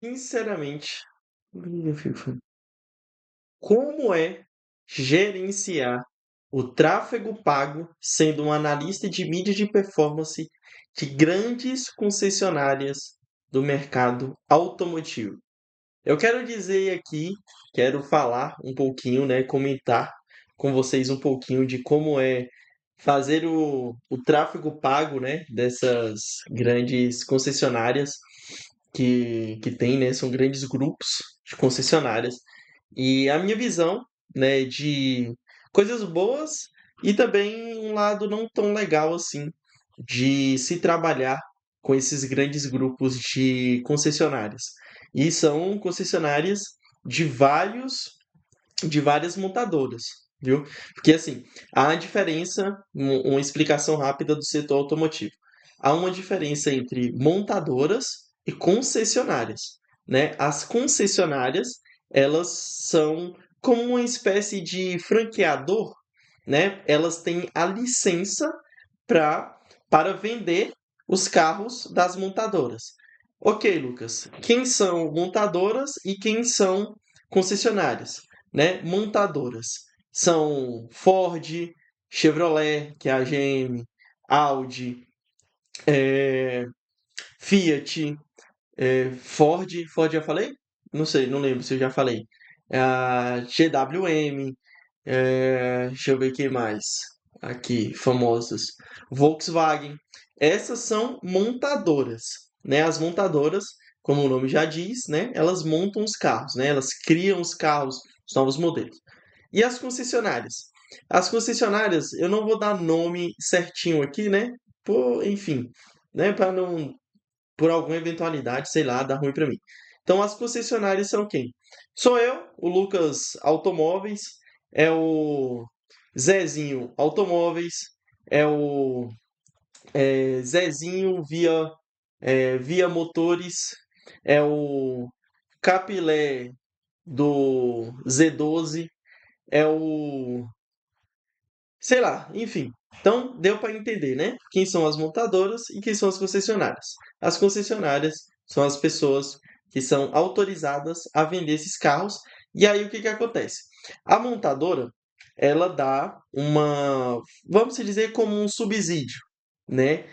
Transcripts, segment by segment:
Sinceramente, como é gerenciar o tráfego pago sendo um analista de mídia de performance de grandes concessionárias do mercado automotivo? Eu quero dizer aqui, quero falar um pouquinho, né, comentar com vocês um pouquinho de como é fazer o tráfego pago, né, dessas grandes concessionárias que tem, né, são grandes grupos de concessionárias. E a minha visão, né, de coisas boas e também um lado não tão legal assim de se trabalhar com esses grandes grupos de concessionárias. E são concessionárias de de várias montadoras, viu? Porque assim, há a diferença, uma explicação rápida do setor automotivo. Há uma diferença entre montadoras e concessionárias, né? As concessionárias, elas são como uma espécie de franqueador, né? Elas têm a licença para para vender os carros das montadoras. Ok, Lucas, quem são montadoras e quem são concessionárias, né? Montadoras são Ford, Chevrolet, que é a GM, Audi, é, Fiat, Ford já falei? Não sei, não lembro se eu já falei. GWM, deixa eu ver quem mais. Aqui, famosos. Volkswagen. Essas são montadoras, né? As montadoras, como o nome já diz, né? Elas montam os carros, né? Elas criam os carros, os novos modelos. E as concessionárias? As concessionárias, eu não vou dar nome certinho aqui, né? Enfim, né? Para não, por alguma eventualidade, sei lá, dar ruim para mim. Então, as concessionárias são quem? Sou eu, o Lucas Automóveis, é o Zezinho Automóveis, é o Zezinho Via Motores, é o Capilé do Z12, é o sei lá, enfim. Então, deu para entender, né? Quem são as montadoras e quem são as concessionárias. As concessionárias são as pessoas que são autorizadas a vender esses carros. E aí, o que que acontece? A montadora, ela dá vamos dizer, como um subsídio, né?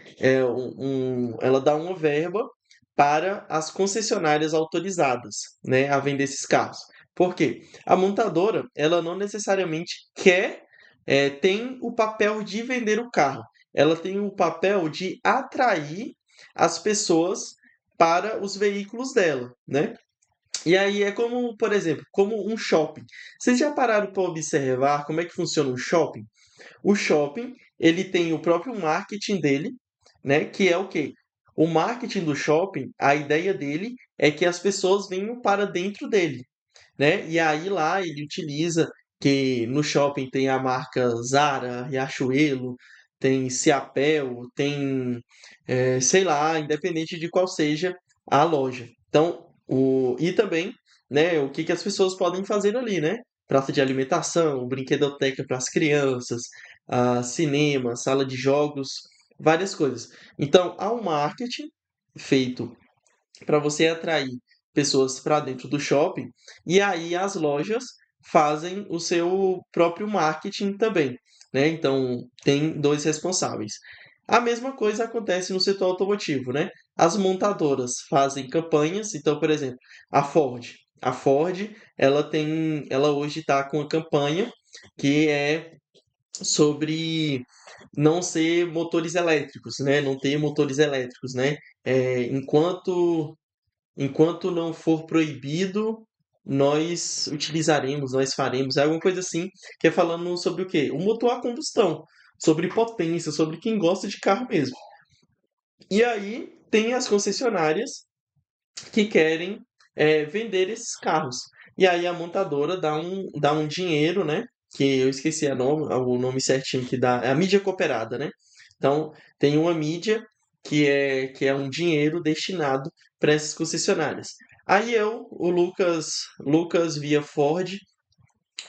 Ela dá uma verba para as concessionárias autorizadas, né, a vender esses carros. Por quê? A montadora, ela não necessariamente tem o papel de vender o carro. Ela tem o papel de atrair as pessoas para os veículos dela, né? E aí é como, por exemplo, como um shopping. Vocês já pararam para observar como é que funciona um shopping? O shopping, ele tem o próprio marketing dele, né? Que é o quê? O marketing do shopping, a ideia dele é que as pessoas venham para dentro dele, né? E aí lá ele utiliza que no shopping tem a marca Zara, Riachuelo, tem Ciapel, tem, sei lá, independente de qual seja a loja. Então, e também, né, o que que as pessoas podem fazer ali, né? Praça de alimentação, brinquedoteca para as crianças, cinema, sala de jogos, várias coisas. Então, há um marketing feito para você atrair pessoas para dentro do shopping, e aí as lojas fazem o seu próprio marketing também, né? Então, tem dois responsáveis. A mesma coisa acontece no setor automotivo, né? As montadoras fazem campanhas, então, por exemplo, a Ford. A Ford, ela hoje está com uma campanha que é sobre não ser motores elétricos, né? Não ter motores elétricos, né? Enquanto não for proibido, nós utilizaremos, nós faremos, é alguma coisa assim, que é falando sobre o quê? O motor a combustão, sobre potência, sobre quem gosta de carro mesmo. E aí tem as concessionárias que querem vender esses carros. E aí a montadora dá um dinheiro, né? Que eu esqueci o nome certinho que dá. É a mídia cooperada, né? Então, tem uma mídia que é um dinheiro destinado para essas concessionárias. Aí eu, o Lucas via Ford,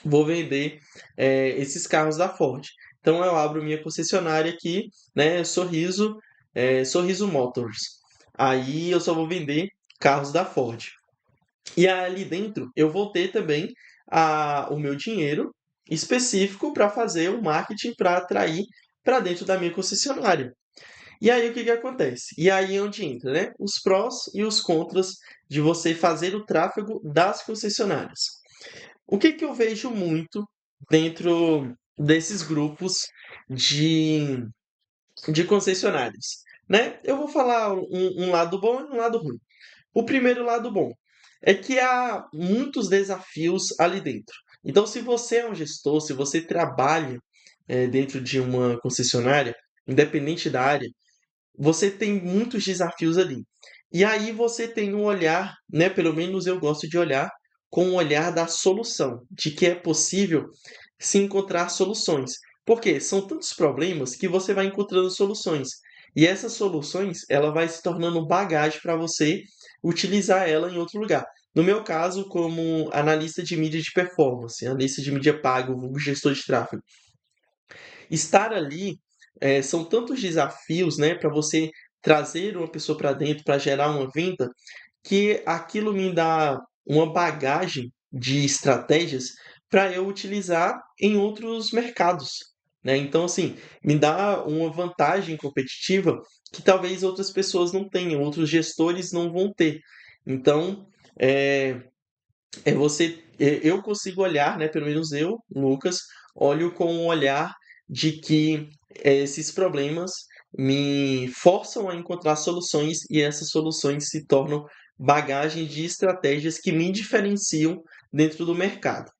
vou vender esses carros da Ford. Então eu abro minha concessionária aqui, né? Sorriso Motors. Aí eu só vou vender carros da Ford. E ali dentro eu vou ter também o meu dinheiro específico para fazer o marketing para atrair para dentro da minha concessionária. E aí o que que acontece? E aí é onde entra, né? Os prós e os contras de você fazer o tráfego das concessionárias. O que que eu vejo muito dentro desses grupos de, de concessionárias, né? Eu vou falar um lado bom e um lado ruim. O primeiro lado bom é que há muitos desafios ali dentro. Então, se você é um gestor, se você trabalha dentro de uma concessionária, independente da área, você tem muitos desafios ali. E aí você tem um olhar, né? Pelo menos eu gosto de olhar com o olhar da solução, de que é possível se encontrar soluções. Porque são tantos problemas que você vai encontrando soluções. E essas soluções, ela vai se tornando bagagem para você utilizar ela em outro lugar. No meu caso, como analista de mídia de performance, analista de mídia pago, vulgo gestor de tráfego, estar ali são tantos desafios, né, para você trazer uma pessoa para dentro para gerar uma venda, que aquilo me dá uma bagagem de estratégias para eu utilizar em outros mercados, né? Então, assim, me dá uma vantagem competitiva que talvez outras pessoas não tenham, outros gestores não vão ter. Então, é, eu consigo olhar, né, pelo menos eu, Lucas, olho com um olhar de que esses problemas me forçam a encontrar soluções e essas soluções se tornam bagagem de estratégias que me diferenciam dentro do mercado,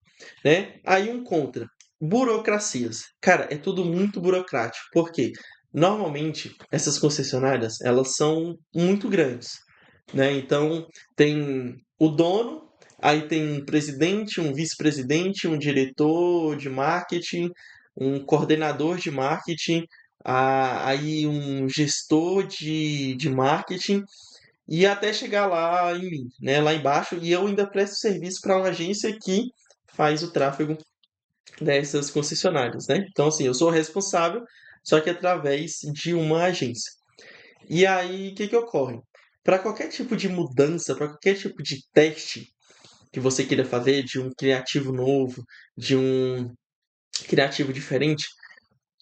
né? Aí um contra, burocracias. Cara, é tudo muito burocrático, porque normalmente essas concessionárias, elas são muito grandes, né? Então tem o dono, aí tem um presidente, um vice-presidente, um diretor de marketing, um coordenador de marketing, aí um gestor de marketing, e até chegar lá em mim, né? Lá embaixo, e eu ainda presto serviço para uma agência que faz o tráfego dessas concessionárias, né? Então, assim, eu sou responsável, só que através de uma agência. E aí, o que que ocorre? Para qualquer tipo de mudança, para qualquer tipo de teste que você queira fazer, de um criativo novo, de um criativo diferente,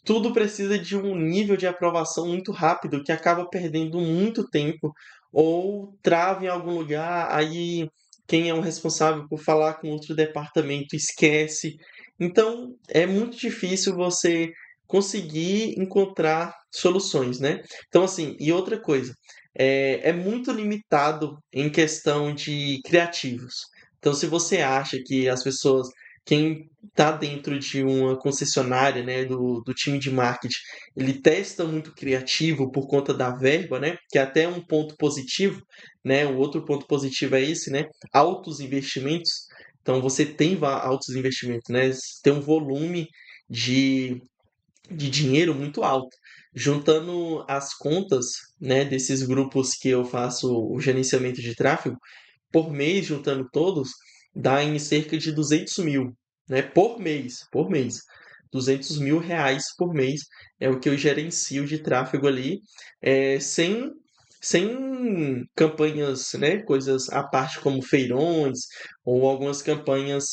tudo precisa de um nível de aprovação muito rápido que acaba perdendo muito tempo ou trava em algum lugar, aí quem é o responsável por falar com outro departamento esquece. Então é muito difícil você conseguir encontrar soluções, né? Então, assim, e outra coisa, é muito limitado em questão de criativos. Então, se você acha que as pessoas, quem tá dentro de uma concessionária, né, do time de marketing, ele testa muito criativo por conta da verba, né, que é até um ponto positivo, né, o outro ponto positivo é esse, né, altos investimentos, então você tem altos investimentos, né, tem um volume de, de dinheiro muito alto. Juntando as contas, né, desses grupos que eu faço o gerenciamento de tráfego, por mês, juntando todos, dá em cerca de 200 mil, né? Por mês. 200 mil reais por mês é o que eu gerencio de tráfego ali, sem campanhas, né? Coisas à parte como feirões ou algumas campanhas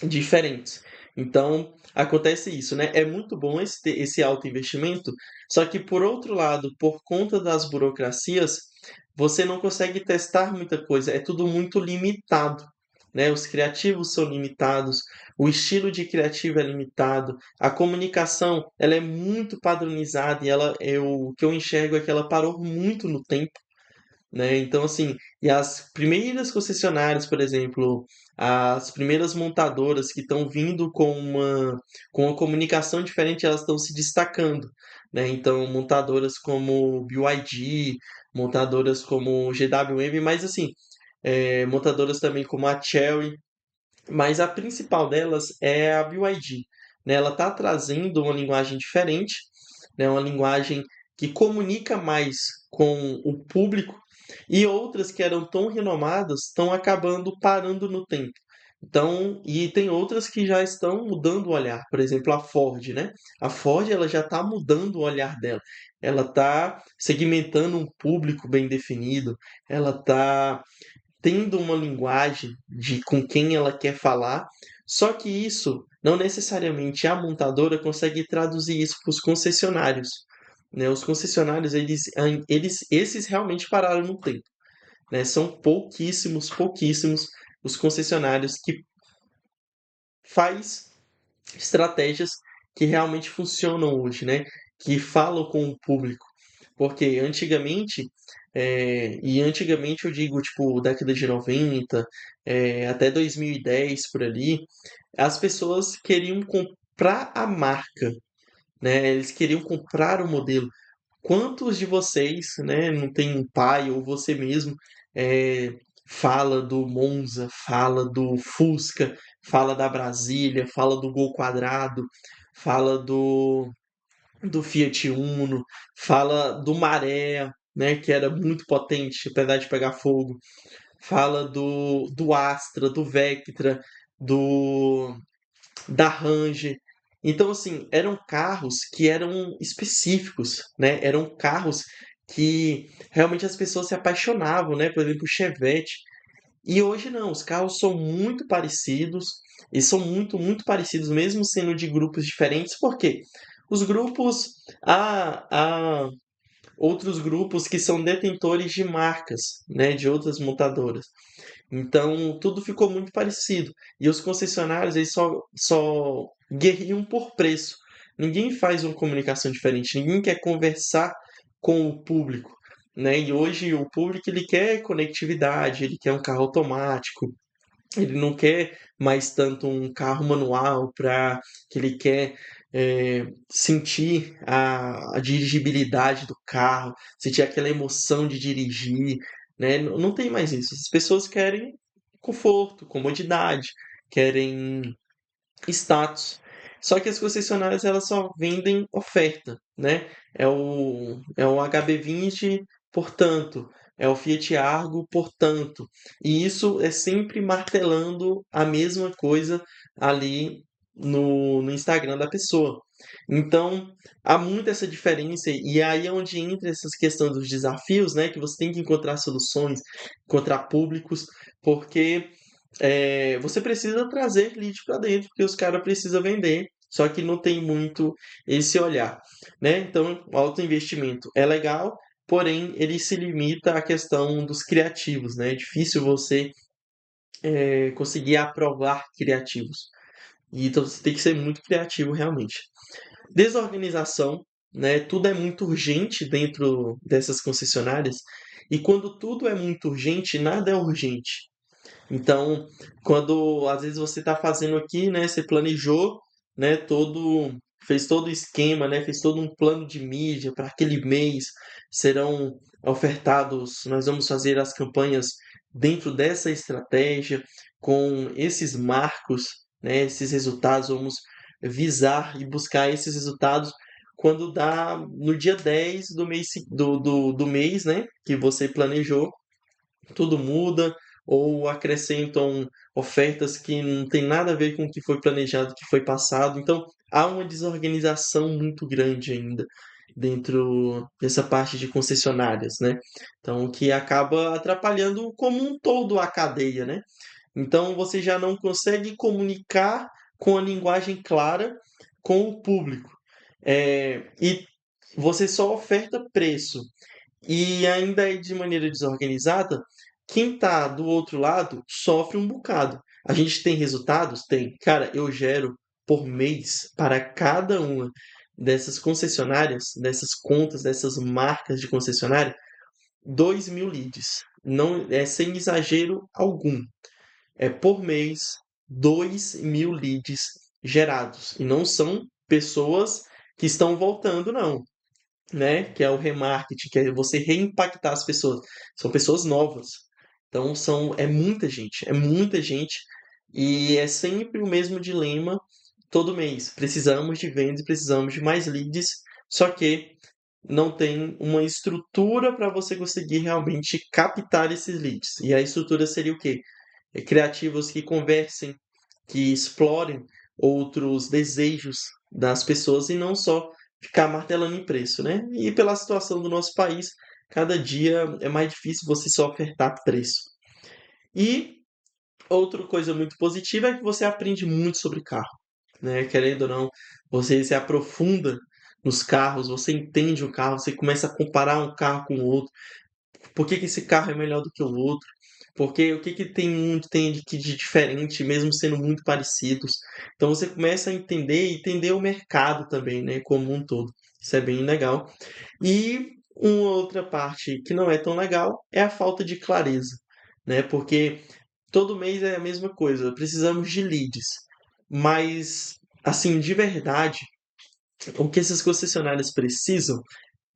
diferentes. Então, acontece isso, né? É muito bom esse alto investimento, só que, por outro lado, por conta das burocracias, você não consegue testar muita coisa, é tudo muito limitado, né? Os criativos são limitados, o estilo de criativo é limitado, a comunicação, ela é muito padronizada e o que eu enxergo é que ela parou muito no tempo, né? Então, assim, e as primeiras concessionárias, por exemplo, as primeiras montadoras que estão vindo com uma comunicação diferente, elas estão se destacando, né? Então, montadoras como BYD, montadoras como GWM, mas assim, montadoras também como a Chery, mas a principal delas é a BYD, né? Ela está trazendo uma linguagem diferente, né? Uma linguagem que comunica mais com o público, e outras que eram tão renomadas estão acabando parando no tempo. Então, e tem outras que já estão mudando o olhar. Por exemplo, a Ford, né? A Ford, ela já está mudando o olhar dela. Ela está segmentando um público bem definido. Ela está tendo uma linguagem de com quem ela quer falar, só que isso não necessariamente a montadora consegue traduzir isso para os concessionários, né? Os concessionários, esses realmente pararam no tempo, né? São pouquíssimos os concessionários que faz estratégias que realmente funcionam hoje, né? Que falam com o público. Porque antigamente eu digo, tipo, década de 90, até 2010 por ali, as pessoas queriam comprar a marca, né? Eles queriam comprar o modelo. Quantos de vocês, né, não tem um pai ou você mesmo fala do Monza, fala do Fusca, fala da Brasília, fala do Gol Quadrado, fala do Fiat Uno, fala do Maré, né, que era muito potente, apesar de pegar fogo, fala do Astra, do Vectra, do da Ranger. Então, assim, eram carros que eram específicos, né? Eram carros que realmente as pessoas se apaixonavam, né? Por exemplo, o Chevette. E hoje não, os carros são muito parecidos e são muito parecidos, mesmo sendo de grupos diferentes, porque os grupos, há outros grupos que são detentores de marcas, né? De outras montadoras. Então, tudo ficou muito parecido. E os concessionários, eles só guerriam por preço. Ninguém faz uma comunicação diferente, ninguém quer conversar com o público, né? E hoje o público ele quer conectividade, ele quer um carro automático, ele não quer mais tanto um carro manual para que ele quer sentir a dirigibilidade do carro, sentir aquela emoção de dirigir, né? Não tem mais isso. As pessoas querem conforto, comodidade, querem status. Só que as concessionárias elas só vendem oferta, né? É o HB20, portanto, é o Fiat Argo, portanto. E isso é sempre martelando a mesma coisa ali no Instagram da pessoa. Então, há muito essa diferença, e aí é onde entra essas questões dos desafios, né? Que você tem que encontrar soluções, encontrar públicos, porque você precisa trazer lead para dentro, porque os caras precisam vender, só que não tem muito esse olhar, né? Então, o alto investimento é legal, porém ele se limita à questão dos criativos, né? É difícil você conseguir aprovar criativos. E então você tem que ser muito criativo realmente. Desorganização, né? Tudo é muito urgente dentro dessas concessionárias. E quando tudo é muito urgente, nada é urgente. Então, quando às vezes você está fazendo aqui, né, você planejou, né, fez todo o esquema, né, fez todo um plano de mídia para aquele mês, serão ofertados, nós vamos fazer as campanhas dentro dessa estratégia, com esses marcos, né, esses resultados, vamos visar e buscar esses resultados quando dá no dia 10 do mês, do mês, né, que você planejou, tudo muda ou acrescentam ofertas que não tem nada a ver com o que foi planejado, que foi passado. Então, há uma desorganização muito grande ainda dentro dessa parte de concessionárias, né? Então, que acaba atrapalhando como um todo a cadeia, né? Então, você já não consegue comunicar com a linguagem clara com o público. E você só oferta preço e ainda é de maneira desorganizada, quem tá do outro lado sofre um bocado. A gente tem resultados? Tem. Cara, eu gero por mês para cada uma dessas concessionárias, dessas contas, dessas marcas de concessionária, 2.000 leads. Não é sem exagero algum. É por mês 2.000 leads gerados. E não são pessoas que estão voltando, não, né? Que é o remarketing, que é você reimpactar as pessoas. São pessoas novas. Então é muita gente e é sempre o mesmo dilema todo mês. Precisamos de vendas, precisamos de mais leads, só que não tem uma estrutura para você conseguir realmente captar esses leads. E a estrutura seria o quê? Criativos que conversem, que explorem outros desejos das pessoas e não só ficar martelando em preço, né? E pela situação do nosso país, cada dia é mais difícil você só ofertar preço. E outra coisa muito positiva é que você aprende muito sobre carro, né? Querendo ou não, você se aprofunda nos carros, você entende o carro, você começa a comparar um carro com o outro. Por que que esse carro é melhor do que o outro? Porque o que que tem de diferente, mesmo sendo muito parecidos. Então você começa a entender e entender o mercado também, né, como um todo. Isso é bem legal. E uma outra parte que não é tão legal é a falta de clareza, né? Porque todo mês é a mesma coisa, precisamos de leads. Mas, assim, de verdade, o que essas concessionárias precisam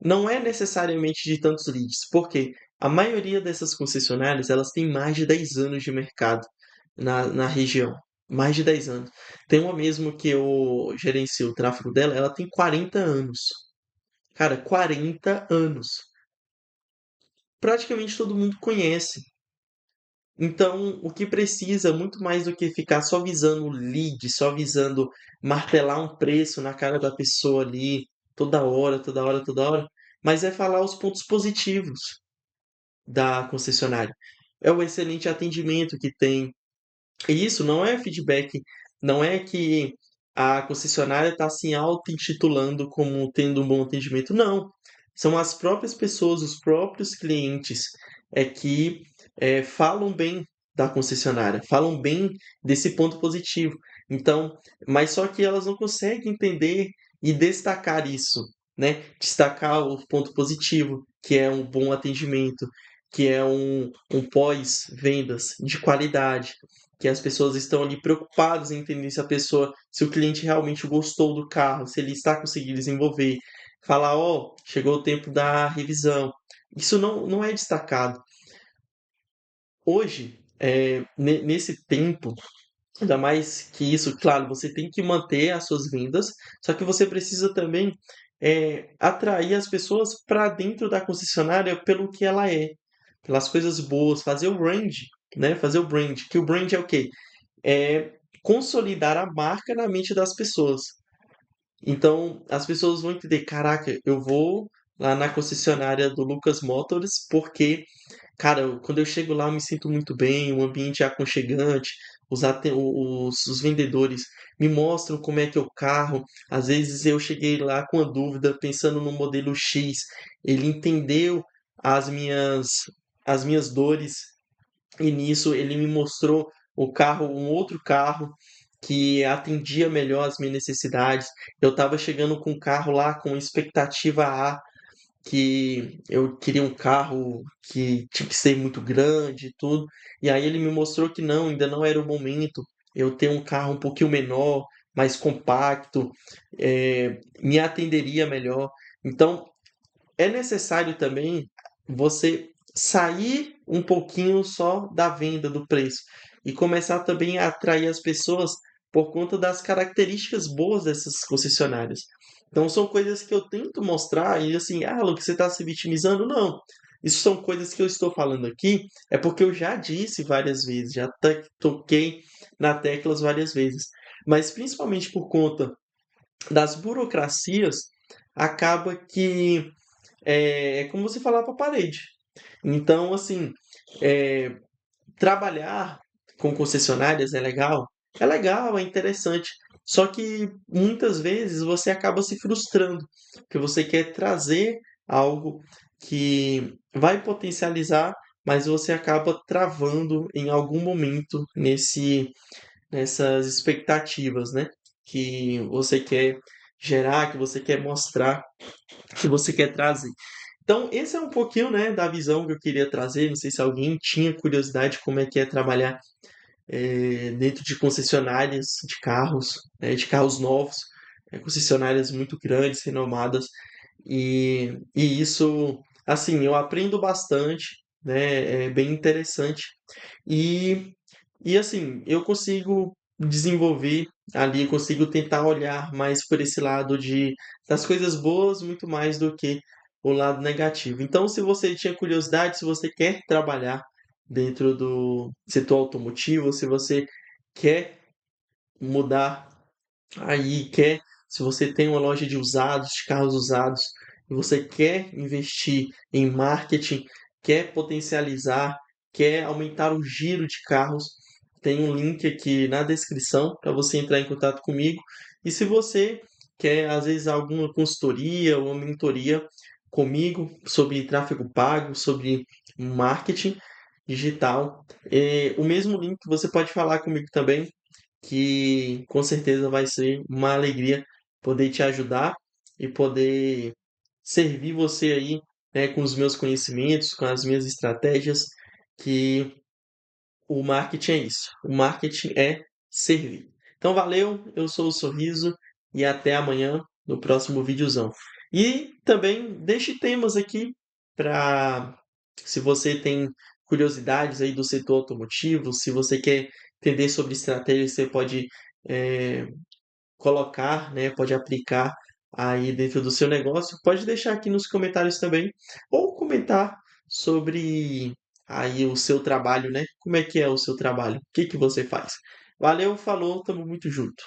não é necessariamente de tantos leads, porque a maioria dessas concessionárias elas têm mais de 10 anos de mercado na região. Mais de 10 anos. Tem uma mesmo que eu gerencio o tráfego dela, ela tem 40 anos. Cara, 40 anos. Praticamente todo mundo conhece. Então, o que precisa, muito mais do que ficar só visando o lead, só visando martelar um preço na cara da pessoa ali, toda hora, toda hora, toda hora, mas é falar os pontos positivos da concessionária. É o excelente atendimento que tem, e isso não é feedback, não é que a concessionária está se auto-intitulando como tendo um bom atendimento, não. São as próprias pessoas, os próprios clientes que falam bem da concessionária, falam bem desse ponto positivo. Então, mas só que elas não conseguem entender e destacar isso, né? Destacar o ponto positivo, que é um bom atendimento, que é um pós-vendas de qualidade, que as pessoas estão ali preocupadas em entender se a pessoa, se o cliente realmente gostou do carro, se ele está conseguindo desenvolver. Falar, ó, chegou o tempo da revisão. Isso não é destacado. Hoje, nesse tempo, ainda mais que isso, claro, você tem que manter as suas vendas, só que você precisa também atrair as pessoas para dentro da concessionária pelo que ela é, pelas coisas boas, fazer o brand, né? Fazer o brand. Que o brand é o quê? É consolidar a marca na mente das pessoas. Então, as pessoas vão entender, caraca, eu vou lá na concessionária do Lucas Motors porque, cara, quando eu chego lá eu me sinto muito bem, o ambiente é aconchegante, os vendedores me mostram como é que é o carro. Às vezes eu cheguei lá com a dúvida, pensando no modelo X, ele entendeu as minhas, as minhas dores e nisso ele me mostrou o carro, um outro carro que atendia melhor as minhas necessidades. Eu estava chegando com um carro lá com expectativa A, que eu queria um carro que tinha que ser muito grande e tudo. E aí ele me mostrou que não, ainda não era o momento. Eu ter um carro um pouquinho menor, mais compacto, me atenderia melhor. Então, é necessário também você sair um pouquinho só da venda, do preço, e começar também a atrair as pessoas por conta das características boas dessas concessionárias. Então são coisas que eu tento mostrar e assim, ah, Lucas, você está se vitimizando? Não. Isso são coisas que eu estou falando aqui, é porque eu já disse várias vezes, já toquei na teclas várias vezes. Mas principalmente por conta das burocracias, acaba que é como você falar para a parede. Então, assim, é, trabalhar com concessionárias é legal, é interessante. Só que muitas vezes você acaba se frustrando, porque você quer trazer algo que vai potencializar, mas você acaba travando em algum momento nessas expectativas, né? Que você quer gerar, que você quer mostrar, que você quer trazer. Então, esse é um pouquinho, né, da visão que eu queria trazer. Não sei se alguém tinha curiosidade como é que é trabalhar dentro de concessionárias de carros, né, de carros novos, concessionárias muito grandes, renomadas. E isso, assim, eu aprendo bastante, né, é bem interessante. E, e assim, eu consigo desenvolver ali, consigo tentar olhar mais por esse lado das coisas boas, muito mais do que o lado negativo. Então, se você tinha curiosidade, se você quer trabalhar dentro do setor automotivo, se você quer mudar aí, se você tem uma loja de usados, de carros usados, e você quer investir em marketing, quer potencializar, quer aumentar o giro de carros, tem um link aqui na descrição para você entrar em contato comigo. E se você quer, às vezes, alguma consultoria ou uma mentoria comigo sobre tráfego pago, sobre marketing digital, o mesmo link você pode falar comigo também, que com certeza vai ser uma alegria poder te ajudar e poder servir você aí, né, com os meus conhecimentos, com as minhas estratégias, que o marketing é isso. O marketing é servir. Então valeu, eu sou o Sorriso e até amanhã no próximo videozão. E também deixe temas aqui para, se você tem curiosidades aí do setor automotivo, se você quer entender sobre estratégia, você pode eh, colocar, né, pode aplicar aí dentro do seu negócio, pode deixar aqui nos comentários também, ou comentar sobre aí o seu trabalho, né? Como é que é o seu trabalho? O que que você faz? Valeu, falou, tamo muito junto.